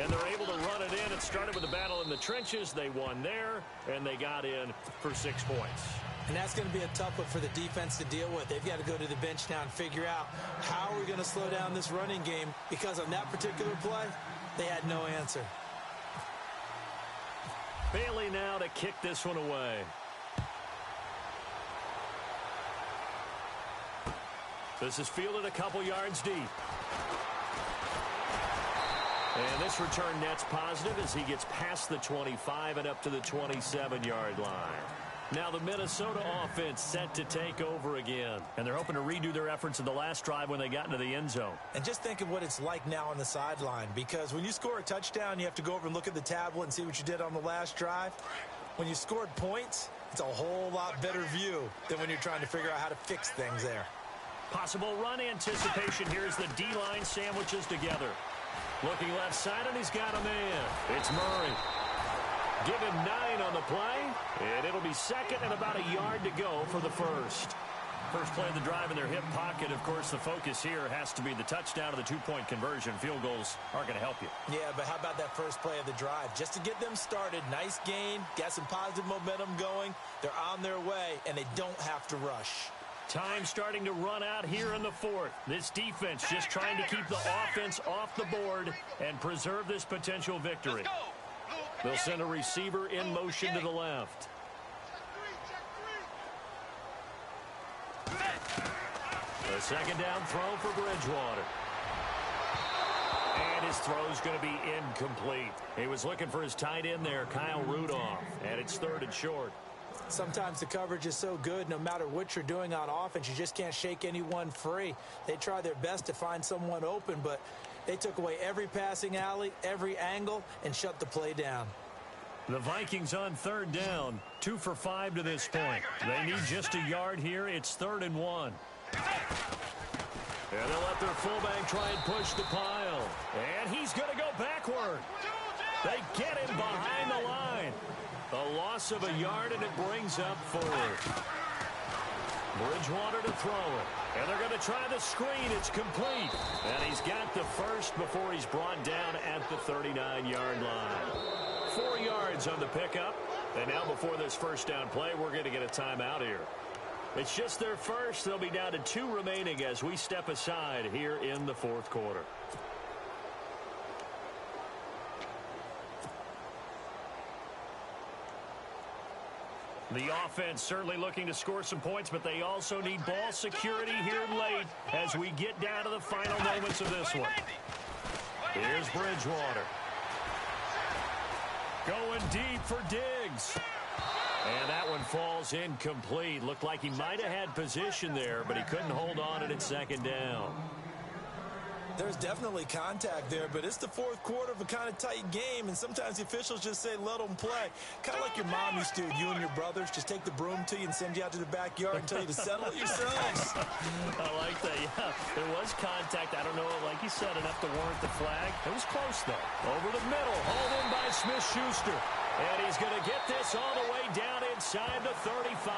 And they're able to run it in. It started with a battle in the trenches. They won there, and they got in for 6 points. And that's going to be a tough one for the defense to deal with. They've got to go to the bench now and figure out how are we going to slow down this running game, because on that particular play, they had no answer. Bailey now to kick this one away. This is fielded a couple yards deep. And this return net's positive as he gets past the 25 and up to the 27-yard line. Now the Minnesota offense set to take over again. And they're hoping to redo their efforts in the last drive when they got into the end zone. And just think of what it's like now on the sideline, because when you score a touchdown, you have to go over and look at the tablet and see what you did on the last drive. When you scored points, it's a whole lot better view than when you're trying to figure out how to fix things there. Possible run anticipation. Here's the D-line sandwiches together. Looking left side, and he's got a man. It's Murray. Give him 9 on the play, and it'll be second and about a yard to go for the first. First play of the drive in their hip pocket. Of course, the focus here has to be the touchdown or the 2-point conversion. Field goals aren't going to help you. Yeah, but how about that first play of the drive? Just to get them started, nice gain, got some positive momentum going. They're on their way, and they don't have to rush. Time starting to run out here in the fourth. This defense just trying to keep the offense off the board and preserve this potential victory. They'll send a receiver in motion to the left. The second down throw for Bridgewater. And his throw's going to be incomplete. He was looking for his tight end there, Kyle Rudolph, and it's third and short. Sometimes the coverage is so good, no matter what you're doing on offense, you just can't shake anyone free. They try their best to find someone open, but they took away every passing alley, every angle, and shut the play down. The Vikings on third down, 2 for 5 to this point. They need just a yard here. It's 3rd and 1. And they'll let their fullback try and push the pile. And he's going to go backward. They get him behind the line. A loss of a yard, and it brings up 4th. Bridgewater to throw it. And they're going to try the screen. It's complete. And he's got the first before he's brought down at the 39-yard line. 4 yards on the pickup. And now before this first down play, we're going to get a timeout here. It's just their first. They'll be down to 2 remaining as we step aside here in the fourth quarter. The offense certainly looking to score some points, but they also need ball security here late as we get down to the final moments of this one. Here's Bridgewater. Going deep for Diggs. And that one falls incomplete. Looked like he might have had position there, but he couldn't hold on at second down. There's definitely contact there, but it's the fourth quarter of a kind of tight game, and sometimes the officials just say, let them play. Kind of like your mom used to, you and your brothers, just take the broom to you and send you out to the backyard and tell you to settle it yourselves. I like that, yeah. There was contact. I don't know, like you said, enough to warrant the flag. It was close, though. Over the middle, hauled in by Smith-Schuster. And he's going to get this all the way down inside the 35.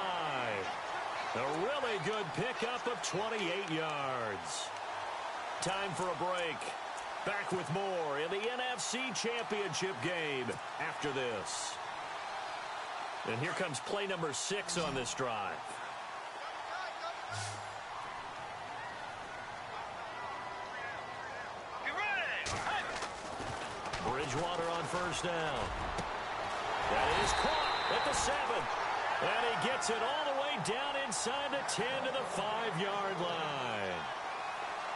A really good pickup of 28 yards. Time for a break. Back with more in the NFC Championship game after this. And here comes play number 6 on this drive. Bridgewater on first down. That is caught at the 7. And he gets it all the way down inside the 10 to the 5-yard line.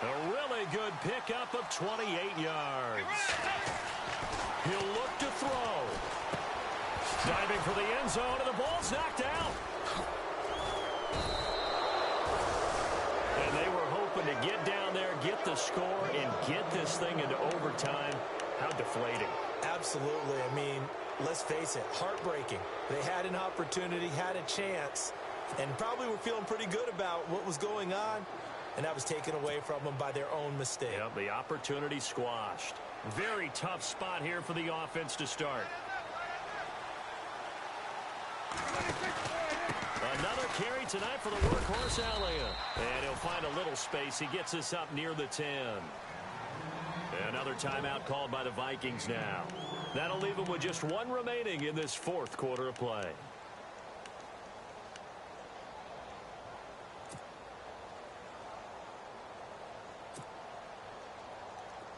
A really good pickup of 28 yards. He'll look to throw. Diving for the end zone, and the ball's knocked out. And they were hoping to get down there, get the score, and get this thing into overtime. How deflating. Absolutely. I mean, let's face it, heartbreaking. They had an opportunity, had a chance, and probably were feeling pretty good about what was going on. And that was taken away from them by their own mistake. Yep, the opportunity squashed. Very tough spot here for the offense to start. Another carry tonight for the workhorse Elliott. And he'll find a little space. He gets us up near the 10. Another timeout called by the Vikings now. That'll leave them with just 1 remaining in this fourth quarter of play.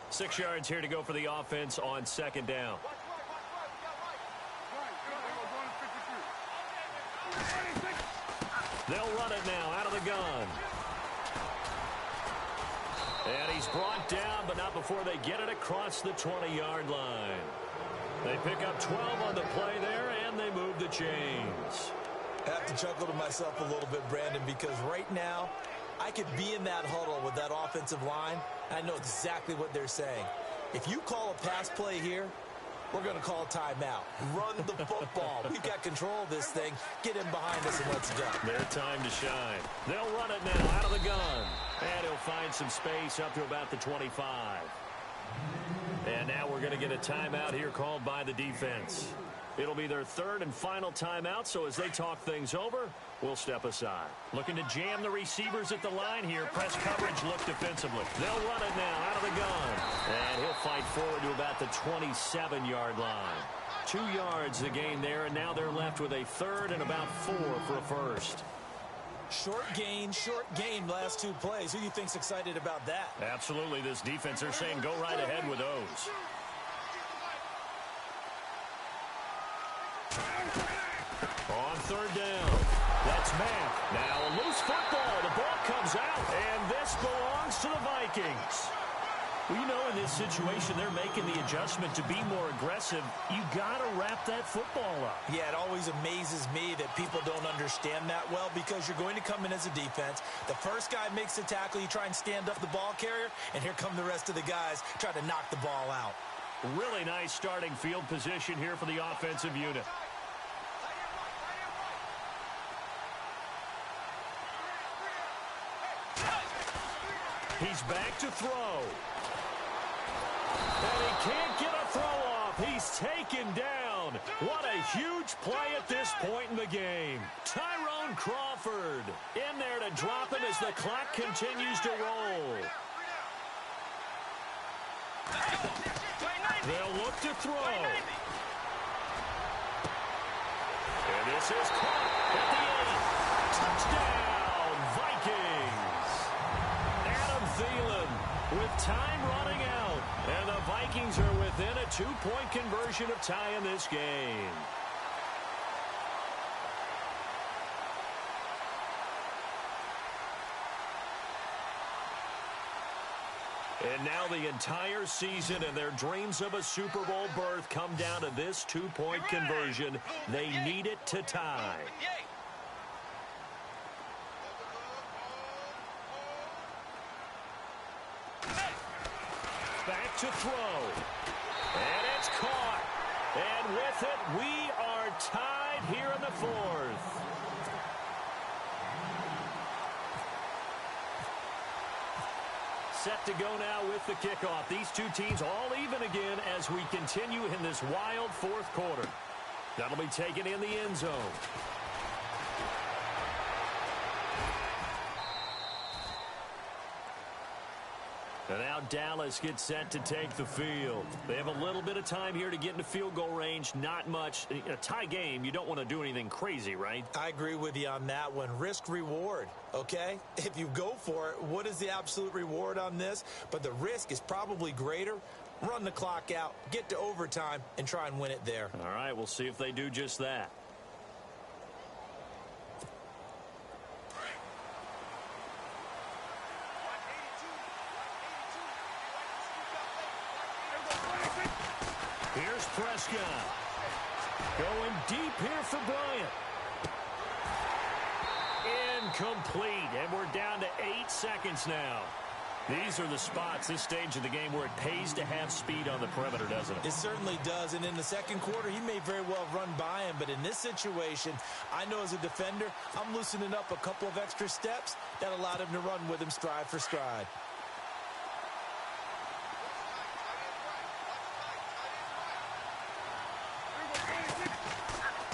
Six yards here to go for the offense on second down. They'll run it now out of the gun. And he's brought down, but not before they get it across the 20-yard line. They pick up 12 on the play there, and they move the chains. I have to chuckle to myself a little bit, Brandon, because right now I could be in that huddle with that offensive line. I know exactly what they're saying. If you call a pass play here, we're going to call a timeout. Run the football. We've got control of this thing. Get in behind us and let's go. Their time to shine. They'll run it now out of the gun. And he'll find some space up to about the 25. And now we're going to get a timeout here called by the defense. It'll be their third and final timeout, so as they talk things over, we'll step aside. Looking to jam the receivers at the line here. Press coverage look defensively. They'll run it now out of the gun. And he'll fight forward to about the 27-yard line. 2 yards the gain there, and now they're left with a third and about 4 for a first. Short gain, last 2 plays. Who do you think's excited about that? Absolutely, this defense, they're saying go right ahead with those. On third down, that's Mack. Now a loose football. The ball comes out, and this belongs to the Vikings. Well, you know, in this situation, they're making the adjustment to be more aggressive. You got to wrap that football up. Yeah, it always amazes me that people don't understand that well, because you're going to come in as a defense. The first guy makes the tackle, you try and stand up the ball carrier, and here come the rest of the guys trying to knock the ball out. Really nice starting field position here for the offensive unit. He's back to throw. And he can't get a throw off. He's taken down. What a huge play at this point in the game. Tyrone Crawford in there to drop him as the clock continues to roll. They'll look to throw. And this is caught at the 8. Touchdown. with time running out. And the Vikings are within a 2-point conversion of tying this game. And now the entire season and their dreams of a Super Bowl berth come down to this 2-point conversion. They need it to tie. Back to throw. And it's caught. And with it, we are tied here in the fourth. Set to go now with the kickoff. These two teams all even again as we continue in this wild fourth quarter. That'll be taken in the end zone. And now Dallas gets set to take the field. They have a little bit of time here to get into field goal range. Not much. A tie game, you don't want to do anything crazy, right? I agree with you on that one. Risk reward, okay? If you go for it, what is the absolute reward on this? But the risk is probably greater. Run the clock out, get to overtime, and try and win it there. All right, we'll see if they do just that. Here's Prescott. Going deep here for Bryant. Incomplete. And we're down to 8 seconds now. These are the spots, this stage of the game, where it pays to have speed on the perimeter, doesn't it? It certainly does. And in the second quarter, he may very well run by him. But in this situation, I know as a defender, I'm loosening up a couple of extra steps that allowed him to run with him stride for stride.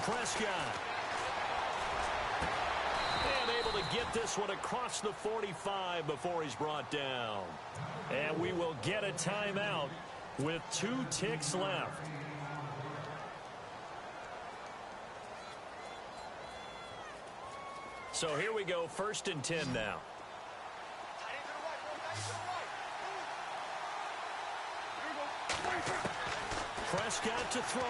Prescott. And able to get this one across the 45 before he's brought down. And we will get a timeout with 2 ticks left. So here we go, 1st and 10 now. Prescott to throw.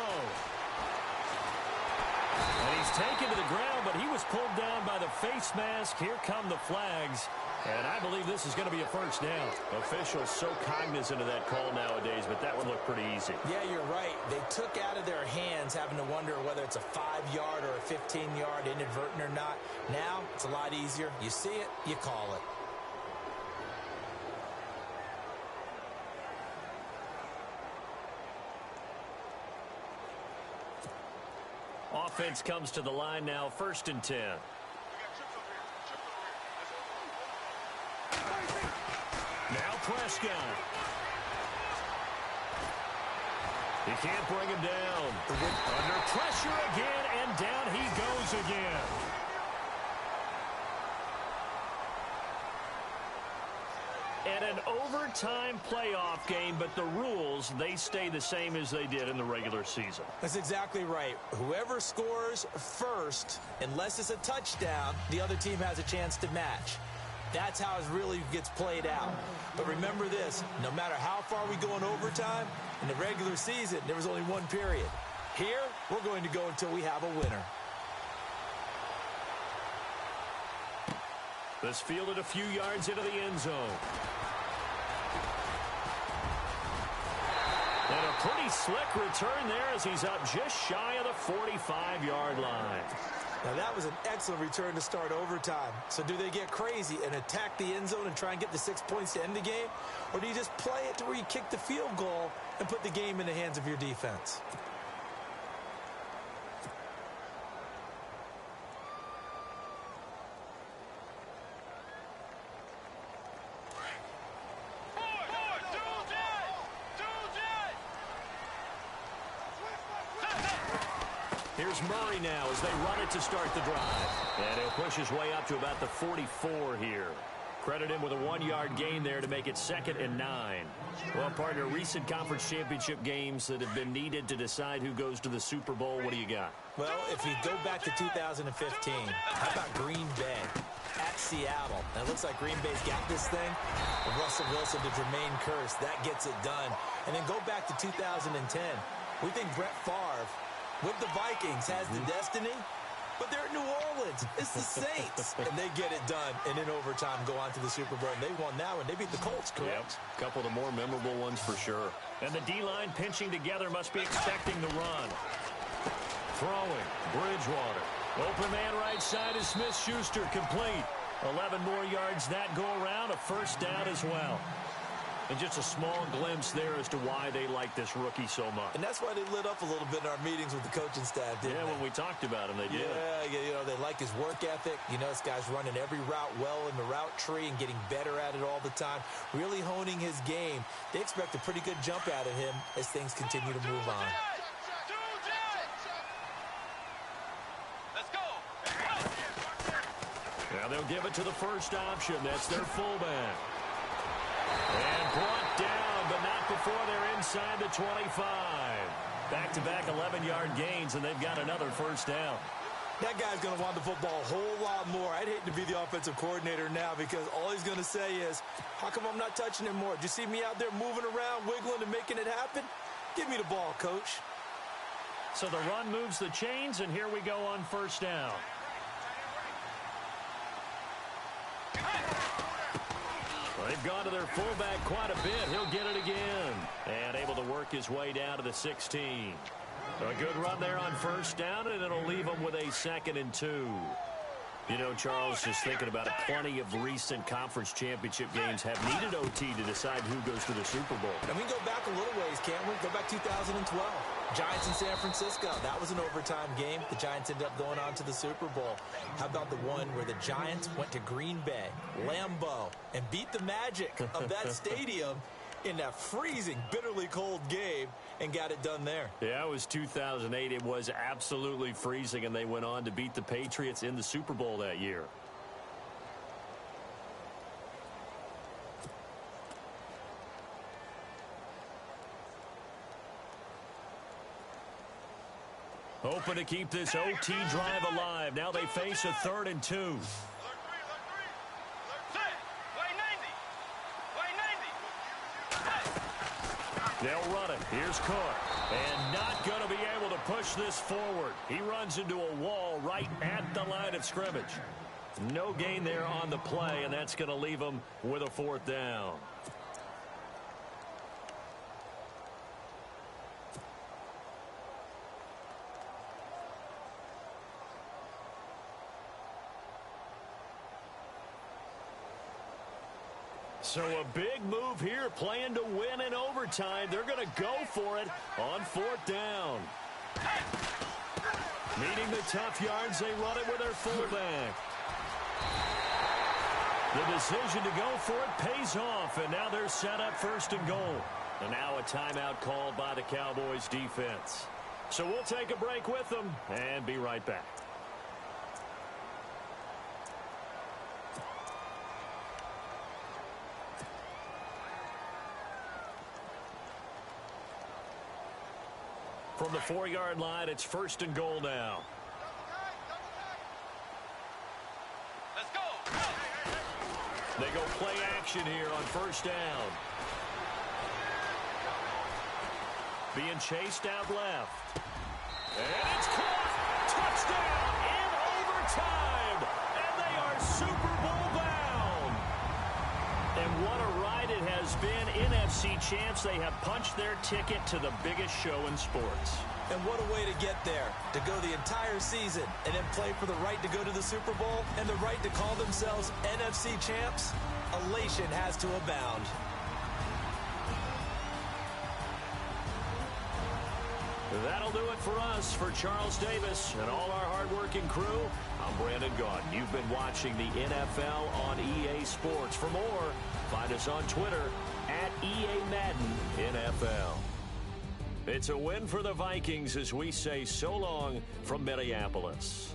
And he's taken to the ground, but he was pulled down by the face mask. Here come the flags. And I believe this is going to be a first down. Officials so cognizant of that call nowadays, but that would look pretty easy. Yeah, you're right. They took out of their hands having to wonder whether it's a 5-yard or a 15-yard inadvertent or not. Now, it's a lot easier. You see it, you call it. Offense comes to the line now, 1st and 10. Now Prescott. He can't bring him down. Under pressure again, and down he goes again. And an overtime playoff game, but the rules, they stay the same as they did in the regular season. That's exactly right. Whoever scores first, unless it's a touchdown, the other team has a chance to match. That's how it really gets played out. But remember this, no matter how far we go in overtime, in the regular season, there was only one period. Here, we're going to go until we have a winner. This fielded a few yards into the end zone. And a pretty slick return there as he's up just shy of the 45-yard line. Now, that was an excellent return to start overtime. So do they get crazy and attack the end zone and try and get the 6 points to end the game? Or do you just play it to where you kick the field goal and put the game in the hands of your defense? Here's Murray now as they run it to start the drive. And he'll push his way up to about the 44 here. Credit him with a 1-yard gain there to make it 2nd and 9. Well, partner, recent conference championship games that have been needed to decide who goes to the Super Bowl, what do you got? Well, if you go back to 2015, how about Green Bay at Seattle? And it looks like Green Bay's got this thing. Russell Wilson to Jermaine Kearse, that gets it done. And then go back to 2010. We think Brett Favre with the Vikings has the destiny. But they're at New Orleans. It's the Saints. And they get it done. And in overtime, go on to the Super Bowl. And they won that one. They beat the Colts, correct? Yep. A couple of the more memorable ones for sure. And the D-line pinching together must be expecting the run. Throwing. Bridgewater. Open man right side is Smith-Schuster, complete. 11 more yards that go around. A first down as well. And just a small glimpse there as to why they like this rookie so much. And that's why they lit up a little bit in our meetings with the coaching staff, didn't they? Yeah, when we talked about him, they did. Yeah, you know, they like his work ethic. You know, this guy's running every route well in the route tree and getting better at it all the time, really honing his game. They expect a pretty good jump out of him as things continue to move on. Let's go. Now they'll give it to the first option. That's their fullback. And brought down, but not before they're inside the 25. Back-to-back 11-yard gains, and they've got another first down. That guy's going to want the football a whole lot more. I'd hate to be the offensive coordinator now because all he's going to say is, how come I'm not touching it more? Do you see me out there moving around, wiggling, and making it happen? Give me the ball, coach. So the run moves the chains, and here we go on first down. They've gone to their fullback quite a bit. He'll get it again. And able to work his way down to the 16. A good run there on first down, and it'll leave him with a 2nd and 2. You know, Charles, just thinking about it, plenty of recent conference championship games have needed OT to decide who goes to the Super Bowl. And we can go back a little ways, can't we? Go back 2012. Giants in San Francisco. That was an overtime game. The Giants ended up going on to the Super Bowl. How about the one where the Giants went to Green Bay, Lambeau, and beat the magic of that stadium in that freezing, bitterly cold game and got it done there? Yeah, it was 2008. It was absolutely freezing, and they went on to beat the Patriots in the Super Bowl that year. Hoping to keep this OT drive alive. Now they face a 3rd and 2. They'll run it. Here's Cook. And not going to be able to push this forward. He runs into a wall right at the line of scrimmage. No gain there on the play, and that's going to leave him with a 4th down. So a big move here, playing to win in overtime. They're going to go for it on 4th down. Needing the tough yards, they run it with their fullback. The decision to go for it pays off, and now they're set up 1st and goal. And now a timeout called by the Cowboys defense. So we'll take a break with them and be right back. From the 4-yard line, it's 1st and goal now. Let's go. They go play action here on 1st down. Being chased out left. And it's caught. Touchdown in overtime. And they are Super Bowl bound. And what a ride it has been. NFC champs, they have punched their ticket to the biggest show in sports. And what a way to get there, to go the entire season and then play for the right to go to the Super Bowl and the right to call themselves NFC champs. Elation has to abound. That'll do it for us. For Charles Davis and all our hardworking crew, I'm Brandon Gaudin. You've been watching the NFL on EA Sports. For more, find us on Twitter at EA Madden NFL. It's a win for the Vikings as we say so long from Minneapolis.